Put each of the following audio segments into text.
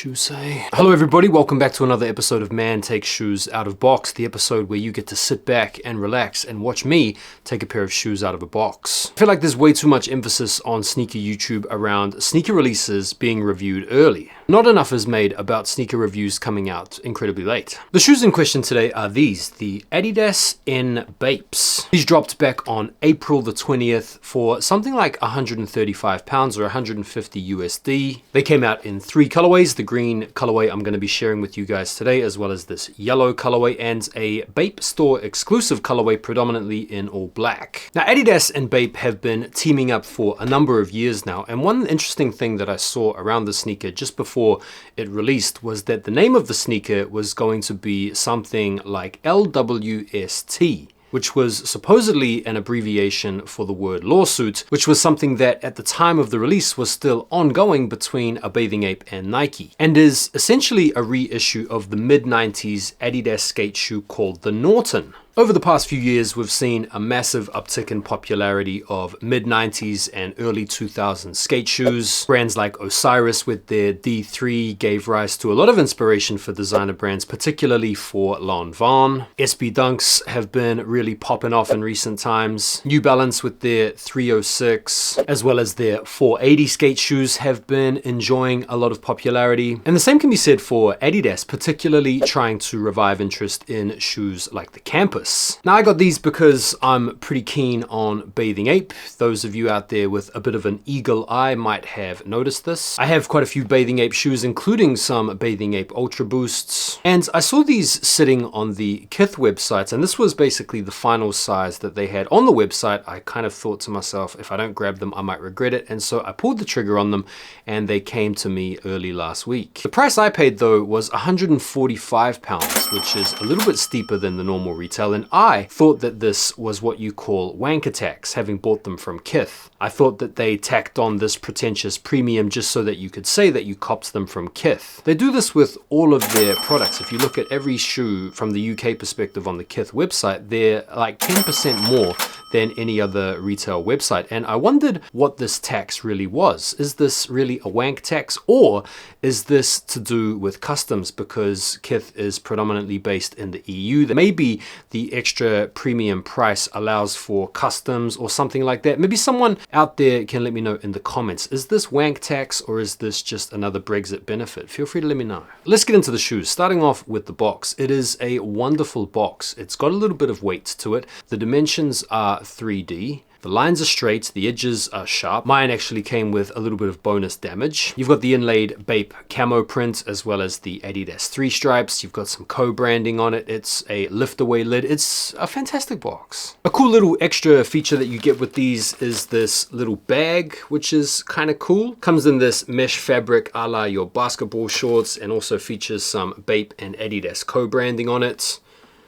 shoe say? Hello everybody, welcome back to another episode of Man Takes Shoes Out of Box, the episode where you get to sit back and relax and watch me take a pair of shoes out of a box. I feel like there's way too much emphasis on sneaker YouTube around sneaker releases being reviewed early. Not enough is made about sneaker reviews coming out incredibly late. The shoes in question today are these, the Adidas N Bapes. These dropped back on April the 20th for something like 135 pounds or 150 USD. They came out in three colorways, the green colorway I'm going to be sharing with you guys today, as well as this yellow colorway and a Bape store exclusive colorway predominantly in all black. Now Adidas and Bape have been teaming up for a number of years now, and one interesting thing that I saw around the sneaker just before it released was that the name of the sneaker was going to be something like LWST, which was supposedly an abbreviation for the word lawsuit, which was something that at the time of the release was still ongoing between A Bathing Ape and Nike, and is essentially a reissue of the mid-90s Adidas skate shoe called the Norton. Over the past few years, we've seen a massive uptick in popularity of mid-90s and early 2000s skate shoes. Brands like Osiris with their D3 gave rise to a lot of inspiration for designer brands, particularly for Lanvin. SB Dunks have been really popping off in recent times. New Balance with their 306, as well as their 480 skate shoes, have been enjoying a lot of popularity. And the same can be said for Adidas, particularly trying to revive interest in shoes like the Campus. Now I got these because I'm pretty keen on Bathing Ape. Those of you out there with a bit of an eagle eye might have noticed this. I have quite a few Bathing Ape shoes, including some Bathing Ape Ultra Boosts. And I saw these sitting on the Kith website, and this was basically the final size that they had on the website. I kind of thought to myself, if I don't grab them, I might regret it. And so I pulled the trigger on them, and they came to me early last week. The price I paid though was £145, which is a little bit steeper than the normal retail. And I thought that this was what you call wanker tax, having bought them from Kith. I thought that they tacked on this pretentious premium just so that you could say that you copped them from Kith. They do this with all of their products. If you look at every shoe from the UK perspective on the Kith website, they're like 10% more than any other retail website. And I wondered what this tax really was. Is this really a wank tax, or is this to do with customs because Kith is predominantly based in the EU? Maybe the extra premium price allows for customs or something like that. Maybe someone out there can let me know in the comments. Is this wank tax, or is this just another Brexit benefit? Feel free to let me know. Let's get into the shoes. Starting off with the box. It is a wonderful box. It's got a little bit of weight to it. The dimensions are 3D. The lines are straight, the edges are sharp. Mine actually came with a little bit of bonus damage. You've got the inlaid Bape camo print, as well as the Adidas 3 stripes. You've got some co-branding on it. It's a lift-away lid. It's a fantastic box. A cool little extra feature that you get with these is this little bag, which is kind of cool. Comes in this mesh fabric a la your basketball shorts, and also features some Bape and Adidas co-branding on it.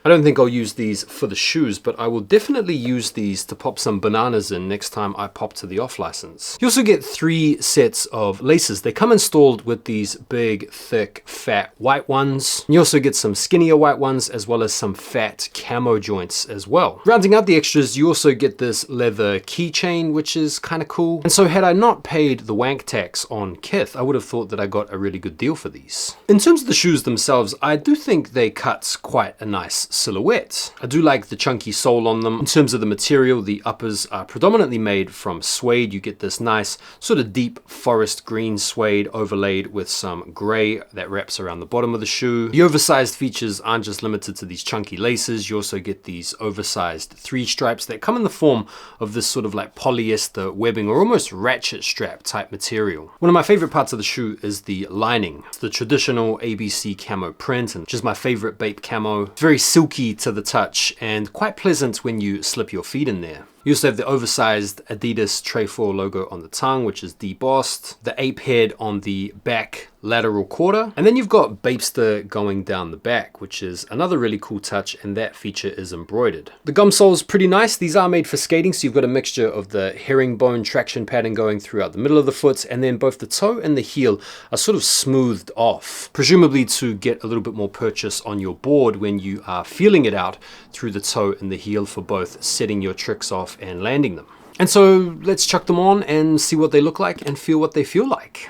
I don't think I'll use these for the shoes, but I will definitely use these to pop some bananas in next time I pop to the off license. You also get 3 sets of laces. They come installed with these big, thick, fat white ones. You also get some skinnier white ones, as well as some fat camo joints as well. Rounding out the extras, you also get this leather keychain, which is kind of cool. And so had I not paid the wank tax on Kith, I would have thought that I got a really good deal for these. In terms of the shoes themselves, I do think they cut quite a nice silhouette. I do like the chunky sole on them. In terms of the material, the uppers are predominantly made from suede. You get this nice sort of deep forest green suede overlaid with some gray that wraps around the bottom of the shoe. The oversized features aren't just limited to these chunky laces. You also get these oversized 3 stripes that come in the form of this sort of like polyester webbing or almost ratchet strap type material. One of my favorite parts of the shoe is the lining. It's the traditional ABC camo print, and which is my favorite Bape camo. It's very silky to the touch and quite pleasant when you slip your feet in there. You also have the oversized Adidas Trefoil logo on the tongue, which is debossed, the ape head on the back lateral quarter, and then you've got Bapester going down the back, which is another really cool touch, and that feature is embroidered. The gum sole's pretty nice. These are made for skating, so you've got a mixture of the herringbone traction pattern going throughout the middle of the foot, and then both the toe and the heel are sort of smoothed off, presumably to get a little bit more purchase on your board when you are feeling it out through the toe and the heel for both setting your tricks off and landing them. And so let's chuck them on and see what they look like and feel what they feel like.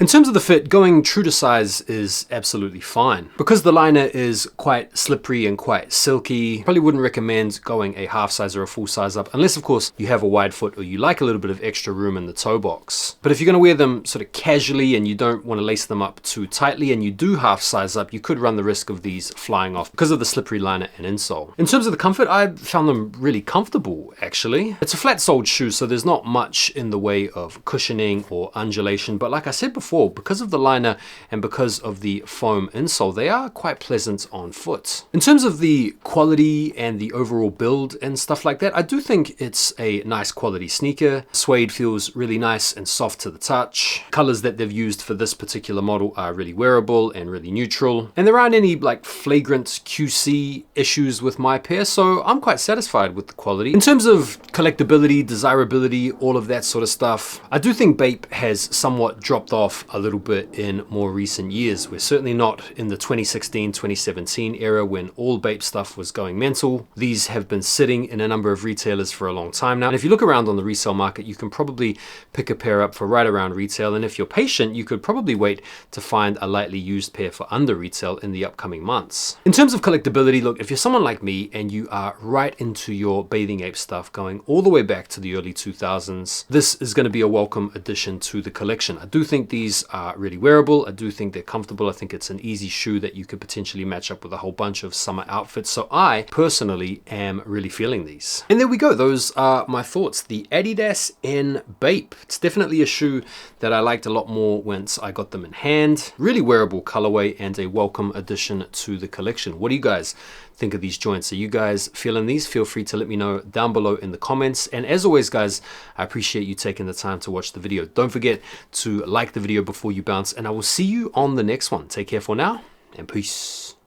terms of the fit, going true to size is absolutely fine. Because the liner is quite slippery and quite silky, probably wouldn't recommend going a half size or a full size up, unless of course you have a wide foot or you like a little bit of extra room in the toe box. But if you're going to wear them sort of casually and you don't want to lace them up too tightly and you do half size up, you could run the risk of these flying off because of the slippery liner and insole. In terms of the comfort, I found them really comfortable actually. It's a flat soled shoe, so there's not much in the way of cushioning or undulation, but like I said before, because of the liner and because of the foam insole, they are quite pleasant on foot. In terms of the quality and the overall build and stuff like that, I do think it's a nice quality sneaker. Suede feels really nice and soft to the touch. Colors that they've used for this particular model are really wearable and really neutral, and there aren't any like flagrant QC issues with my pair, so I'm quite satisfied with the quality. In terms of collectability, desirability, all of that sort of stuff, I do think Bape has somewhat dropped off a little bit in more recent years. We're certainly not in the 2016-2017 era when all Bape stuff was going mental. These have been sitting in a number of retailers for a long time now, and if you look around on the resale market, you can probably pick a pair up for right around retail, and if you're patient, you could probably wait to find a lightly used pair for under retail in the upcoming months. In terms of collectability, look, if you're someone like me and you are right into your bathing ape stuff going all the way back to the early 2000s, this is going to be a welcome addition to the collection. I do think these are really wearable. I do think they're comfortable. I think it's an easy shoe that you could potentially match up with a whole bunch of summer outfits. So I personally am really feeling these. And there we go. Those are my thoughts. The Adidas N Bape. It's definitely a shoe that I liked a lot more once I got them in hand. Really wearable colorway and a welcome addition to the collection. What do you guys think of these joints? Are you guys feeling these? Feel free to let me know down below in the comments. And as always, guys, I appreciate you taking the time to watch the video. Don't forget to like the video before you bounce, and I will see you on the next one. Take care for now, and peace.